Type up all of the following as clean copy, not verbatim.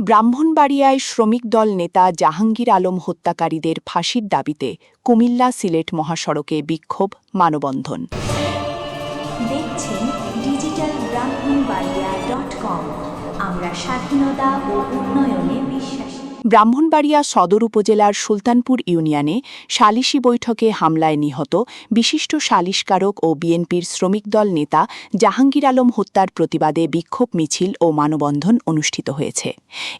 ব্রাহ্মণবাড়িয়ায় শ্রমিক দল নেতা জাহাঙ্গীর আলম হত্যাকারীদের ফাঁসির দাবিতে কুমিল্লা সিলেট মহাসড়কে বিক্ষোভ মানববন্ধন। দেখছেন ডিজিটাল ব্রাহ্মণবাড়িয়া.com। আমরা স্বাধীনতা ও উন্নয়নে বিশ্বাসী। ব্রাহ্মণবাড়িয়া সদর উপজেলার সুলতানপুর ইউনিয়নে সালিশি বৈঠকে হামলায় নিহত বিশিষ্ট সালিশকারক ও বিএনপির শ্রমিক দল নেতা জাহাঙ্গীর আলম হত্যার প্রতিবাদে বিক্ষোভ মিছিল ও মানববন্ধন অনুষ্ঠিত হয়েছে।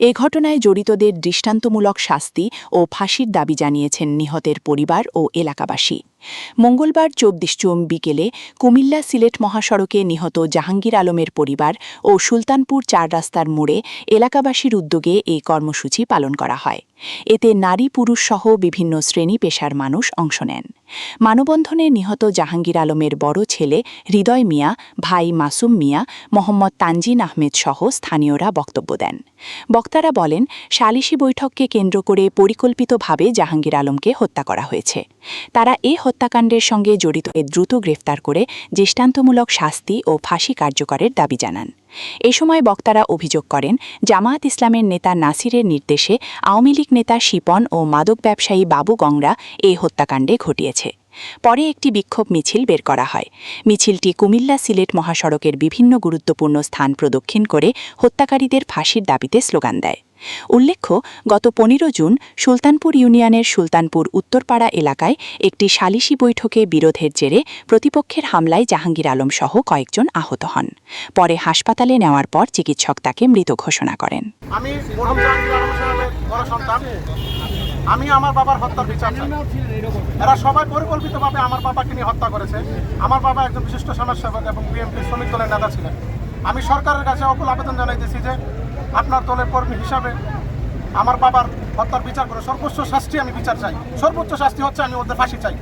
এ ঘটনায় জড়িতদের দৃষ্টান্তমূলক শাস্তি ও ফাঁসির দাবি জানিয়েছেন নিহতের পরিবার ও এলাকাবাসী। মঙ্গলবার ২৪ জুন বিকেলে কুমিল্লা সিলেট মহাসড়কে নিহত জাহাঙ্গীর আলমের পরিবার ও সুলতানপুর ৪ রাস্তার মোড়ে এলাকাবাসীর উদ্যোগে এই কর্মসূচি পালন করা হয়। এতে নারী পুরুষ সহ বিভিন্ন শ্রেণী পেশার মানুষ অংশ নেন। মানববন্ধনে নিহত জাহাঙ্গীর আলমের বড় ছেলে হৃদয় মিয়া, ভাই মাসুম মিয়া, মোহাম্মদ তানজিন আহমেদ সহ স্থানীয়রা বক্তব্য দেন। বক্তারা বলেন, সালিশি বৈঠককে কেন্দ্র করে পরিকল্পিতভাবে জাহাঙ্গীর আলমকে হত্যা করা হয়েছে। তারা এ হত্যাকাণ্ডের সঙ্গে জড়িতদের দ্রুত গ্রেফতার করে দৃষ্টান্তমূলক শাস্তি ও ফাঁসি কার্যকরের দাবি জানান। এ সময় বক্তারা অভিযোগ করেন, জামায়াত ইসলামের নেতা নাসিরের নির্দেশে আওয়ামী লীগ নেতা শিপন ও মাদক ব্যবসায়ী বাবু গংরা এই হত্যাকাণ্ডে ঘটিয়েছে। পরে একটি বিক্ষোভ মিছিল বের করা হয়। মিছিলটি কুমিল্লা সিলেট মহাসড়কের বিভিন্ন গুরুত্বপূর্ণ স্থান প্রদক্ষিণ করে হত্যাকারীদের ফাঁসির দাবিতে স্লোগান দেয়। উল্লেখ্য, গত ১৫ জুন সুলতানপুর ইউনিয়নের সুলতানপুর উত্তরপাড়া এলাকায় একটি সালিশি বৈঠকে বিরোধের জেরে প্রতিপক্ষের হামলায় জাহাঙ্গীর আলম সহ কয়েকজন আহত হন। পরে হাসপাতালে নেওয়ার পর চিকিৎসক তাকে মৃত ঘোষণা করেন। আমি আমার বাবার হত্যার বিচার চাই। এরা সবাই পরিকল্পিতভাবে আমার বাবাকে নিয়ে হত্যা করেছে। আমার বাবা একজন বিশিষ্ট সমাজসেবক এবং বিএনপি শ্রমিক দলের নেতা ছিলেন। আমি সরকারের কাছে অকুল আবেদন জানাইতেছি যে আপনার দলের কর্মী হিসাবে আমার বাবার হত্যার বিচার করে সর্বোচ্চ শাস্তি আমি বিচার চাই। সর্বোচ্চ শাস্তি হচ্ছে আমি ওদের ফাঁসি চাই।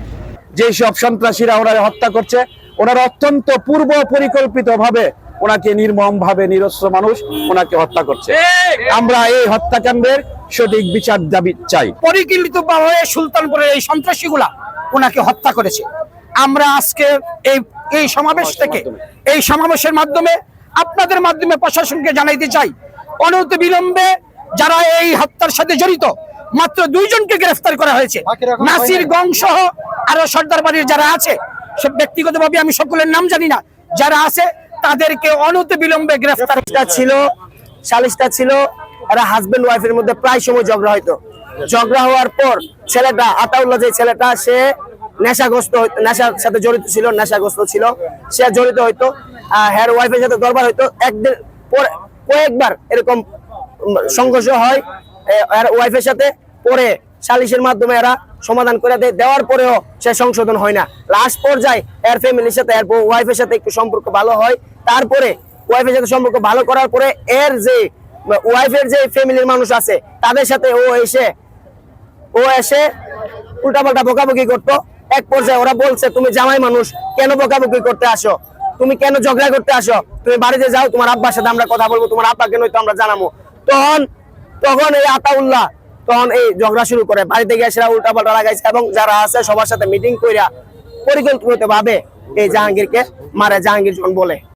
যেসব সন্ত্রাসীরা ওনারা হত্যা করছে, ওনারা অত্যন্ত পূর্ব পরিকল্পিতভাবে ওনাকে নির্মমভাবে নিরস্ত্র মানুষ ওনাকে হত্যা করছে। আমরা এই হত্যাকাণ্ডের সঠিক বিচার দাবি চাই। পরিকল্পিতভাবে সুলতানপুরের এই সন্ত্রাসীগুলা ওনাকে হত্যা করেছে। আমরা আজকে এই সমাবেশ থেকে এই সমাবেশের মাধ্যমে আপনাদের মাধ্যমে প্রশাসনকে জানাইতে চাই, অনতিবিলম্বে যারা এই হত্যার সাথে জড়িত মাত্র 2 জনকে গ্রেফতার করা হয়েছে। নাসির গং সহ আরো সর্দার বাড়ির যারা আছে, সব ব্যক্তিগতভাবে আমি সকলের নাম জানি না, যারা আছে তাদেরকে অনতিবিলম্বে গ্রেফতার সালিশটা ছিল এরা হাজবেন্ড ওয়াইফের মধ্যে প্রায় সময় ঝগড়া হইতো। ঝগড়া হওয়ার পর ছেলেটা আতাউল্লাহ, যে ছেলেটা সে নেশার সাথে জড়িত ছিল, নেশাগ্রস্ত ছিল, সে জড়িত হইতো। হের ওয়াইফের সাথে দরবার হইতো। একদিন পর কয়েকবার এরকম সংঘর্ষ হয় এর ওয়াইফের সাথে। পরে সালিশের মাধ্যমে এরা সমাধান করে দেওয়ার পরেও সে সংশোধন হয় না। লাস্ট পর্যায়ে এর ফ্যামিলির সাথে এর ওয়াইফের সাথে একটু সম্পর্ক ভালো হয়। তারপরে ওয়াইফের সাথে সম্পর্ক ভালো করার পরে এর যে ওয়াইফের যে ফ্যামিলির মানুষ আছে তাদের সাথে ও এসে উল্টাপাল্টা বকাবকি করতো। এক পর্যায়ে ওরা বলছে, তুমি জামাই মানুষ, কেন বকাবকি করতে আসো? তুমি কেন ঝগড়া করতে আসো? তুমি বাড়িতে যাও, তোমার আব্বার সাথে আমরা কথা বলবো, তোমার আব্বাকে নয়তো আমরা জানাবো। তখন এই আতাউল্লাহ এই ঝগড়া শুরু করে। বাড়িতে গিয়ে সেরা উল্টাপাল্টা লাগাইছে এবং যারা আছে সবার সাথে মিটিং কইরা পরিকল্পিতভাবে এই জাহাঙ্গীরকে মারে, জাহাঙ্গীর জন বলে।